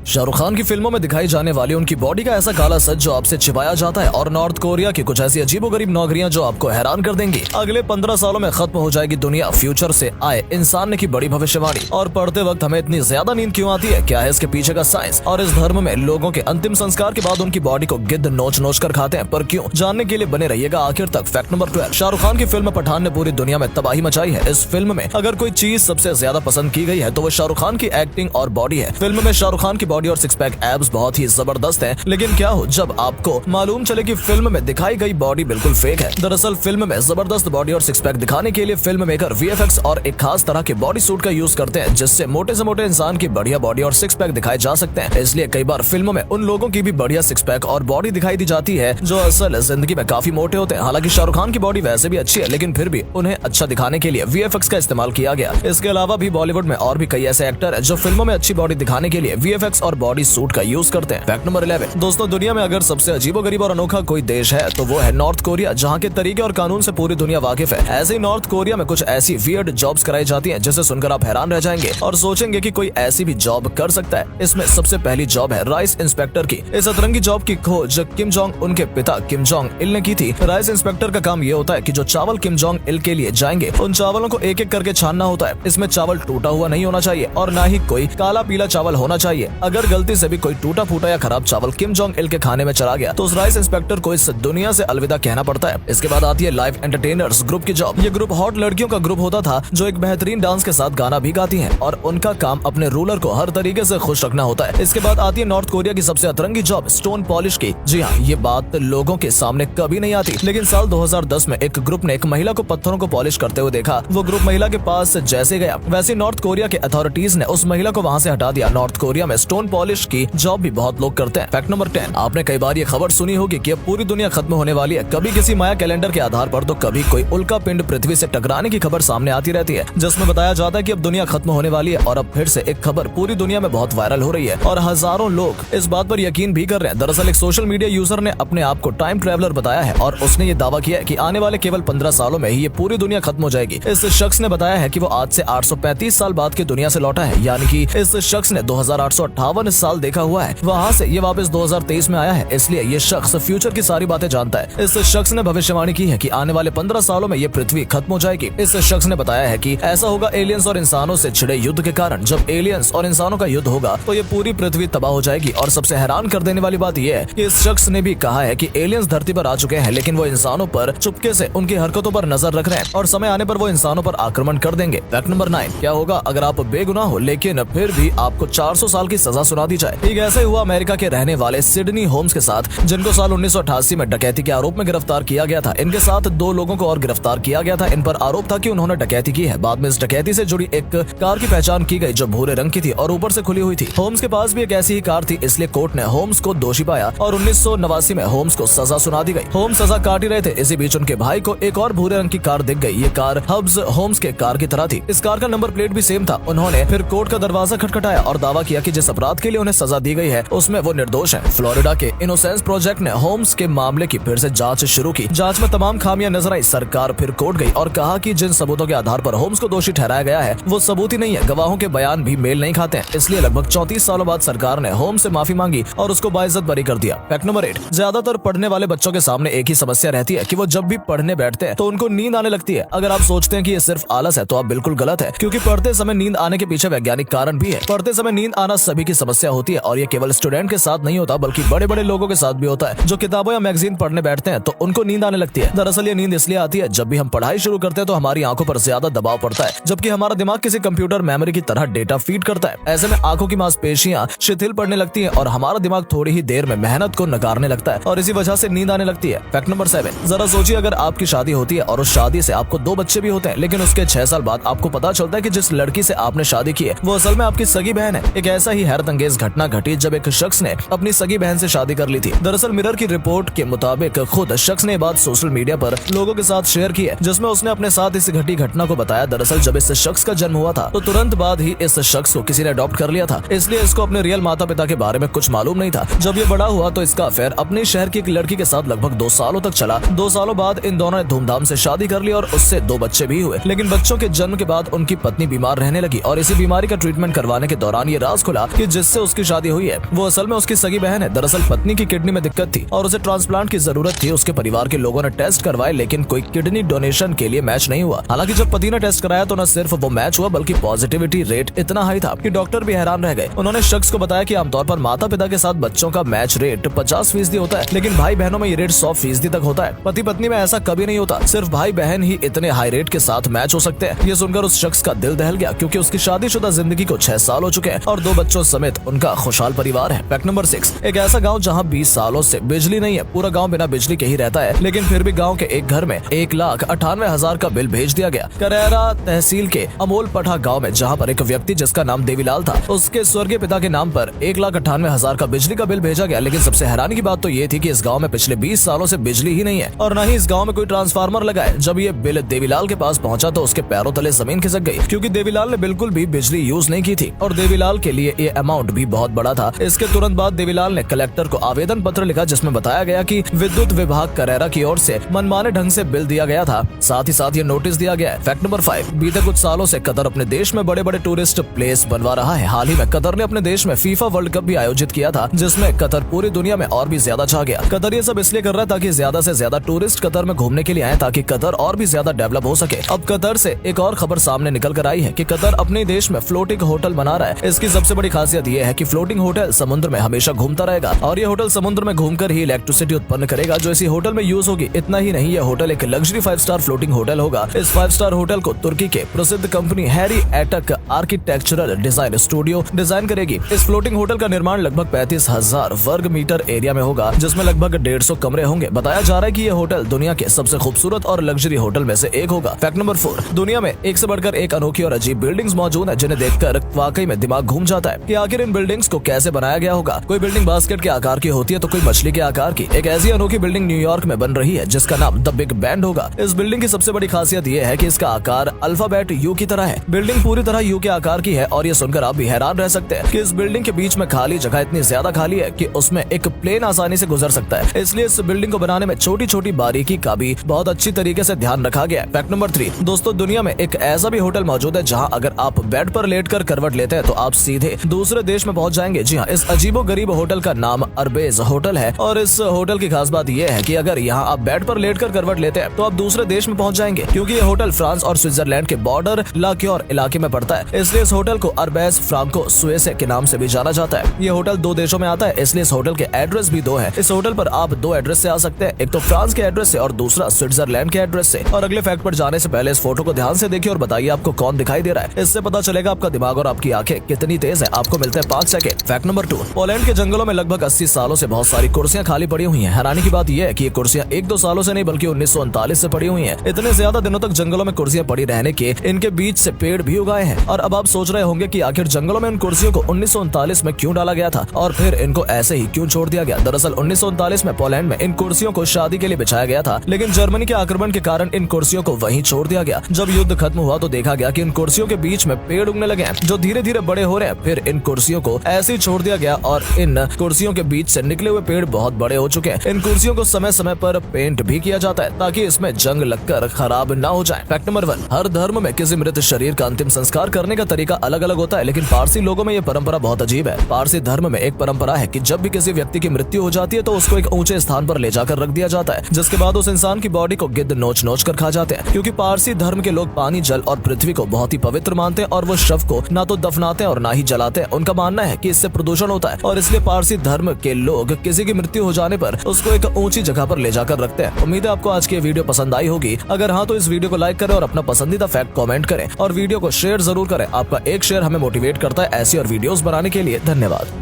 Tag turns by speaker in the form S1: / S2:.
S1: शाहरुख खान की फिल्मों में दिखाई जाने वाली उनकी बॉडी का ऐसा काला सच जो आपसे छिपाया जाता है और नॉर्थ कोरिया की कुछ ऐसी अजीबोगरीब नौकरियां जो आपको हैरान कर देंगी। अगले 15 सालों में खत्म हो जाएगी दुनिया, फ्यूचर से आए इंसान ने की बड़ी भविष्यवाणी। और पढ़ते वक्त हमें इतनी ज्यादा नींद क्यों आती है, क्या है इसके पीछे का साइंस? और इस धर्म में लोगों के अंतिम संस्कार के बाद उनकी बॉडी को गिद्ध नोच नोच कर खाते हैं, पर क्यों? जानने के लिए बने रहिएगा आखिर तक। फैक्ट नंबर 12, शाहरुख खान की फिल्म पठान ने पूरी दुनिया में तबाही मचाई है। इस फिल्म में अगर कोई चीज सबसे ज्यादा पसंद की गई है तो वो शाहरुख खान की एक्टिंग और बॉडी है। फिल्म में शाहरुख खान की बॉडी और सिक्स पैक एब्स बहुत ही जबरदस्त है, लेकिन क्या हो जब आपको मालूम चले कि फिल्म में दिखाई गई बॉडी बिल्कुल फेक है। दरअसल फिल्म में जबरदस्त बॉडी और सिक्स पैक दिखाने के लिए फिल्म मेकर वीएफएक्स और एक खास तरह के बॉडी सूट का यूज करते हैं, जिससे मोटे से मोटे इंसान की बढ़िया बॉडी और सिक्स पैक दिखाए जा सकते हैं। इसलिए कई बार फिल्मों में उन लोगों की भी बढ़िया सिक्स पैक और बॉडी दिखाई दी जाती है जो असल जिंदगी में काफी मोटे होते हैं। हालांकि शाहरुख खान की बॉडी वैसे भी अच्छी है, लेकिन फिर भी उन्हें अच्छा दिखाने के लिए वीएफएक्स का इस्तेमाल किया गया। इसके अलावा भी बॉलीवुड में और भी कई ऐसे एक्टर है जो फिल्मों में अच्छी बॉडी दिखाने के लिए वीएफएक्स और बॉडी सूट का यूज करते हैं। फैक्ट नंबर 11, दोस्तों दुनिया में अगर सबसे अजीबोगरीब और अनोखा कोई देश है तो वो है नॉर्थ कोरिया, जहाँ के तरीके और कानून से पूरी दुनिया वाकिफ है। ऐसे ही नॉर्थ कोरिया में कुछ ऐसी वियर्ड जॉब्स कराई जाती हैं जिसे सुनकर आप हैरान रह जाएंगे और सोचेंगे कि कोई ऐसी भी जॉब कर सकता है। इसमें सबसे पहली जॉब है राइस इंस्पेक्टर की। इस अतरंगी जॉब की खोज किम जोंग उन के पिता किम जोंग इल ने की थी। राइस इंस्पेक्टर का काम ये होता है कि जो चावल किम जोंग इल के लिए जाएंगे उन चावलों को एक एक करके छानना होता है। इसमें चावल टूटा हुआ नहीं होना चाहिए और ना ही कोई काला पीला चावल होना चाहिए। अगर गलती से भी कोई टूटा फूटा या खराब चावल किम जोंग इल के खाने में चला गया तो उस राइस इंस्पेक्टर को इस दुनिया से अलविदा कहना पड़ता है। इसके बाद आती है लाइव एंटरटेनर्स ग्रुप की जॉब। ये ग्रुप हॉट लड़कियों का ग्रुप होता था जो एक बेहतरीन डांस के साथ गाना भी गाती हैं और उनका काम अपने रूलर को हर तरीके से खुश रखना होता है। इसके बाद आती है नॉर्थ कोरिया की सबसे अतरंगी जॉब स्टोन पॉलिश की। जी हाँ, ये बात लोगों के सामने कभी नहीं आती, लेकिन साल 2010 में एक ग्रुप ने एक महिला को पत्थरों को पॉलिश करते हुए देखा। वो ग्रुप महिला के पास जैसे गया वैसे नॉर्थ कोरिया के अथॉरिटीज ने उस महिला को वहाँ से हटा दिया। नॉर्थ कोरिया में स्टोन पॉलिश की जॉब भी बहुत लोग करते हैं। फैक्ट नंबर 10, आपने कई बार ये खबर सुनी होगी कि अब पूरी दुनिया खत्म होने वाली है। कभी किसी माया कैलेंडर के आधार पर तो कभी कोई उल्का पिंड पृथ्वी से टकराने की खबर सामने आती रहती है, जिसमें बताया जाता है कि अब दुनिया खत्म होने वाली है। और अब फिर से एक खबर पूरी दुनिया में बहुत वायरल हो रही है और हजारों लोग इस बात पर यकीन भी कर रहे हैं। दरअसल एक सोशल मीडिया यूजर ने अपने आप को टाइम ट्रेवलर बताया है और उसने ये दावा किया है कि आने वाले केवल 15 सालों में ही ये पूरी दुनिया खत्म हो जाएगी। इस शख्स ने बताया है कि वो आज से 835 साल बाद की दुनिया से लौटा है, यानी कि इस शख्स ने 2858 साल देखा हुआ है। वहाँ से ये वापस 2023 में आया है, इसलिए ये शख्स फ्यूचर की सारी बातें जानता है। इस शख्स ने भविष्यवाणी की है कि आने वाले 15 सालों में ये पृथ्वी खत्म हो जाएगी। इस शख्स ने बताया है कि ऐसा होगा एलियंस और इंसानों से छिड़े युद्ध के कारण। जब एलियंस और इंसानों का युद्ध होगा तो ये पूरी पृथ्वी तबाह हो जाएगी। और सबसे हैरान कर देने वाली बात यह है कि इस शख्स ने भी कहा है कि एलियंस धरती पर आ चुके हैं, लेकिन वो इंसानों पर चुपके से उनकी हरकतों पर नजर रख रहे हैं और समय आने पर वो इंसानों पर आक्रमण कर देंगे। फैक्ट नंबर 9, क्या होगा अगर आप बेगुनाह हो लेकिन फिर भी आपको 400 साल की सजा सुना दी जाए? ठीक ऐसे हुआ अमेरिका के रहने वाले सिडनी होम्स के साथ, जिनको साल 1988 में डकैती के आरोप में गिरफ्तार किया गया था। इनके साथ 2 लोगों को और गिरफ्तार किया गया था। इन पर आरोप था कि उन्होंने डकैती की है। बाद में इस डकैती से जुड़ी एक कार की पहचान की गई जो भूरे रंग की थी और ऊपर से खुली हुई थी। होम्स के पास भी एक ऐसी ही कार थी, इसलिए कोर्ट ने होम्स को दोषी पाया और 1989 में होम्स को सजा सुना दी गई। होम्स सजा काट ही रहे थे, इसी बीच उनके भाई को एक और भूरे रंग की कार दिख गई। ये कार हब्स होम्स के कार की तरह थी। इस कार का नंबर प्लेट भी सेम था। उन्होंने फिर कोर्ट का दरवाजा खटखटाया और दावा किया कि जिस अपराध के लिए उन्हें सजा दी गई है उसमें वो निर्दोष है। फ्लोरिडा के इनोसेंस प्रोजेक्ट ने होम्स के मामले की फिर से जांच शुरू की। जांच में तमाम खामियां नजर आई। सरकार फिर कोर्ट गई और कहा कि जिन सबूतों के आधार पर होम्स को दोषी ठहराया गया है वो सबूत ही नहीं है, गवाहों के बयान भी मेल नहीं खाते हैं। इसलिए लगभग 34 सालों बाद सरकार ने होम्स से माफी मांगी और उसको बाइज्जत बरी कर दिया। फैक्ट नंबर 8, ज्यादातर पढ़ने वाले बच्चों के सामने एक ही समस्या रहती है कि वो जब भी पढ़ने बैठते हैं तो उनको नींद आने लगती है। अगर आप सोचते हैं कि ये सिर्फ आलस है तो आप बिल्कुल गलत है, क्योंकि पढ़ते समय नींद आने के पीछे वैज्ञानिक कारण भी है। पढ़ते समय नींद आना सभी की समस्या होती है और ये केवल स्टूडेंट के साथ नहीं होता बल्कि बड़े बड़े लोगों के साथ भी होता है। जो किताबों या मैगजीन पढ़ने बैठते हैं तो उनको नींद आने लगती है। दरअसल ये नींद इसलिए आती है जब भी हम पढ़ाई शुरू करते हैं तो हमारी आंखों पर ज्यादा दबाव पड़ता है, जबकि हमारा दिमाग किसी कंप्यूटर मेमोरी की तरह डेटा फीड करता है। ऐसे में आंखों की मांसपेशियां शिथिल पड़ने लगती हैं और हमारा दिमाग थोड़ी ही देर में मेहनत को नकारने लगता है और इसी वजह से नींद आने लगती है। फैक्ट नंबर 7, जरा सोचिए अगर आपकी शादी होती है और उस शादी से आपको 2 बच्चे भी होते हैं, लेकिन उसके 6 साल बाद आपको पता चलता है कि जिस लड़की से आपने शादी की है वो असल में आपकी सगी बहन है। एक ऐसा ही हैरत अंगेज घटना घटी जब एक शख्स ने अपनी सगी बहन से शादी कर ली थी। दरअसल मिरर की रिपोर्ट के मुताबिक खुद शख्स ने बात सोशल मीडिया पर लोगों के साथ शेयर की है, जिसमें उसने अपने साथ इस घटी घटना को बताया। दरअसल जब इस शख्स का जन्म हुआ था तो तुरंत बाद ही इस शख्स को किसी ने अडॉप्ट कर लिया था, इसलिए इसको अपने रियल माता पिता के बारे में कुछ मालूम नहीं था। जब ये बड़ा हुआ तो इसका अफेयर अपने शहर की एक लड़की के साथ लगभग 2 सालों तक चला। 2 सालों बाद इन दोनों ने धूमधाम से शादी कर ली और उससे 2 बच्चे भी हुए। लेकिन बच्चों के जन्म के बाद उनकी पत्नी बीमार रहने लगी और इसी बीमारी का ट्रीटमेंट करवाने के दौरान ये राज खुला कि जिससे उसकी शादी हुई है वो असल में उसकी सगी बहन है। दरअसल पत्नी की किडनी में दिक्कत थी और उसे ट्रांसप्लांट की जरूरत थी। उसके परिवार के लोगों ने टेस्ट करवाए लेकिन कोई किडनी डोनेशन के लिए मैच नहीं हुआ। हालांकि जब पति ने टेस्ट कराया तो न सिर्फ वो मैच हुआ बल्कि पॉजिटिविटी रेट इतना हाई था कि डॉक्टर भी हैरान रह गए। उन्होंने शख्स को बताया कि आमतौर पर माता पिता के साथ बच्चों का मैच रेट 50% होता है, लेकिन भाई बहनों में ये रेट 100% तक होता है। पति पत्नी में ऐसा कभी नहीं होता, सिर्फ भाई बहन ही इतने हाई रेट के साथ मैच हो सकते हैं। ये सुनकर उस शख्स का दिल दहल गया क्योंकि उसकी शादीशुदा जिंदगी को 6 साल हो चुके हैं और 2 बच्चों समेत उनका खुशहाल परिवार है। फैक्ट नंबर 6, एक ऐसा गाँव जहाँ 20 सालों से बिजली नहीं है। पूरा गाँव बिना बिजली के ही रहता है, लेकिन फिर भी गाँव के एक घर में 1,98,000 का बिल भेज दिया गया। करैरा तहसील के अमोल पठा गाँव में, जहाँ पर एक व्यक्ति जिसका नाम देवीलाल था, उसके स्वर्गीय पिता के नाम पर 1,98,000 का बिजली का बिल भेजा गया। लेकिन सबसे हैरानी की बात तो ये थी कि इस गांव में पिछले 20 सालों से बिजली ही नहीं है और न ही इस गांव में कोई ट्रांसफार्मर लगा है। जब ये बिल देवीलाल के पास पहुंचा तो उसके पैरों तले जमीन खिसक गई क्योंकि देवीलाल ने बिल्कुल भी बिजली यूज नहीं की थी और देवीलाल के लिए ये अमाउंट भी बहुत बड़ा था। इसके तुरंत बाद देवीलाल ने कलेक्टर को आवेदन पत्र लिखा जिसमें बताया गया कि विद्युत विभाग करैरा की ओर से मनमाने ढंग से बिल दिया गया था। साथ ही साथ ये नोटिस दिया गया है। फैक्ट नंबर 5, बीते कुछ सालों से कतर अपने देश में बड़े बड़े टूरिस्ट प्लेस बनवा रहा है। हाल ही में कतर ने अपने देश में फीफा वर्ल्ड कप भी आयोजित किया था जिसमें कतर पूरी दुनिया में और भी ज्यादा छा गया। कतर ये सब इसलिए कर रहा है ताकि ज्यादा से ज्यादा टूरिस्ट कतर में घूमने के लिए आए ताकि कतर और भी ज्यादा डेवलप हो सके। अब कतर से एक और खबर सामने निकल कर आई है कि कतर अपने देश में फ्लोटिंग होटल बना रहा है। इसकी सबसे बड़ी खासियत ये है कि फ्लोटिंग होटल समुद्र में हमेशा घूमता रहेगा और ये होटल समुद्र में घूमकर ही इलेक्ट्रिसिटी उत्पन्न करेगा जो इसी होटल में यूज होगी। इतना ही नहीं, यह होटल एक लग्जरी 5 स्टार फ्लोटिंग होटल होगा। इस 5 स्टार होटल को तुर्की के प्रसिद्ध company Harry AITUC architectural design studio design करेगी। इस फ्लोटिंग होटल का निर्माण लगभग 35,000 वर्ग मीटर एरिया में होगा जिसमें लगभग 150 कमरे होंगे। बताया जा रहा है कि यह होटल दुनिया के सबसे खूबसूरत और लग्जरी होटल में से एक होगा। फैक्ट नंबर 4, दुनिया में एक से बढ़कर एक अनोखी और अजीब बिल्डिंग्स मौजूद है जिन्हें देखकर वाकई में दिमाग घूम जाता है कि आखिर इन बिल्डिंग्स को कैसे बनाया गया होगा। कोई बिल्डिंग बास्केट के आकार की होती है तो कोई मछली के आकार की। एक ऐसी अनोखी बिल्डिंग न्यूयॉर्क में बन रही है जिसका नाम द बिग बैंड होगा। इस बिल्डिंग की सबसे बड़ी खासियत यह है कि इसका आकार अल्फाबेट यू की तरह है। बिल्डिंग पूरी तरह यू के आकार की है और ये सुनकर आप भी हैरान रह सकते हैं कि इस बिल्डिंग के बीच में खाली जगह इतनी ज्यादा खाली है कि उसमें एक प्लेन आसानी से गुजर सकता है। इसलिए इस बिल्डिंग को बनाने में छोटी छोटी बारीकी का भी बहुत अच्छी तरीके से ध्यान रखा गया है। फैक्ट नंबर 3, दोस्तों दुनिया में एक ऐसा भी होटल मौजूद है जहां अगर आप बेड पर लेटकर करवट लेते हैं तो आप सीधे दूसरे देश में पहुंच जाएंगे। जी हाँ, इस अजीबो गरीब होटल का नाम अरबेज होटल है और इस होटल की खास बात यह है कि अगर यहाँ आप बेड पर लेटकर करवट लेते हैं तो आप दूसरे देश में पहुंच जाएंगे क्योंकि ये होटल फ्रांस और स्विट्जरलैंड के बॉर्डर लाक्योर इलाके में पड़ता है। इसलिए इस होटल को अरबेज फ्रांको सुएसे के नाम से भी जाना जाता है। ये होटल 2 देशों में आता है इसलिए इस होटल के एड्रेस भी 2 है। इस होटल पर आप 2 एड्रेस से आ सकते हैं, एक तो फ्रांस के एड्रेस से और दूसरा स्विट्जरलैंड के एड्रेस से। और अगले फैक्ट पर जाने से पहले इस फोटो को ध्यान से देखिए और बताइए आपको कौन दिखाई दे रहा है। इससे पता चलेगा आपका दिमाग और आपकी आंखें कितनी तेज है। आपको मिलते हैं 5 सेकंड। फैक्ट नंबर 2, पोलैंड के जंगलों में लगभग 80 सालों से बहुत सारी कुर्सियां खाली पड़ी हुई हैं। हैरानी की बात यह है कि ये कुर्सियां 1-2 सालों से नहीं बल्कि 1939 से पड़ी हुई हैं। इतने ज्यादा दिनों तक जंगलों में कुर्सियां पड़ी रहने के इनके बीच से पेड़ भी उगाए हैं। और अब आप सोच रहे होंगे कि आखिर जंगलों में उन कुर्सियों को 1939 में क्यों डाला गया था और फिर इनको ऐसे ही क्यों छोड़ दिया गया। दरअसल 1939 में पोलैंड में इन कुर्सियों को शादी के लिए बिछाया गया था, लेकिन जर्मनी के आक्रमण के कारण इन कुर्सियों को वहीं छोड़ दिया गया। जब युद्ध खत्म हुआ तो देखा गया कि इन कुर्सियों के बीच में पेड़ उगने लगे हैं जो धीरे धीरे बड़े हो रहे हैं। फिर इन कुर्सियों को ऐसे ही छोड़ दिया गया और इन कुर्सियों के बीच से निकले हुए पेड़ बहुत बड़े हो चुके हैं। इन कुर्सियों को समय समय पर पेंट भी किया जाता है ताकि इसमें जंग लगकर खराब न हो जाए। फैक्ट नंबर 1, हर धर्म में किसी मृत शरीर का अंतिम संस्कार करने का तरीका अलग अलग होता है, लेकिन पारसी लोगों में ये परंपरा बहुत अजीब है। पारसी धर्म में एक परंपरा है कि जब भी किसी व्यक्ति की मृत्यु हो जाती है तो उसको एक ऊंचे स्थान पर ले जाकर रख दिया जाता है, जिसके बाद उस इंसान की बॉडी को गिद्ध नोच नोच कर खा जाते हैं। क्योंकि पारसी धर्म के लोग पानी, जल और पृथ्वी को बहुत ही पवित्र मानते हैं और वो शव को ना तो दफनाते हैं और ना ही जलाते हैं। उनका मानना है कि इससे प्रदूषण होता है और इसलिए पारसी धर्म के लोग किसी की मृत्यु हो जाने पर उसको एक ऊंची जगह पर ले जाकर रखते हैं। उम्मीद है आपको आज की वीडियो पसंद आई होगी। अगर हाँ तो इस वीडियो को लाइक करें और अपना पसंदीदा फैक्ट कमेंट करें और वीडियो को शेयर जरूर करें। आपका एक शेयर हमें मोटिवेट करता है ऐसी और वीडियोस बनाने के लिए। धन्यवाद।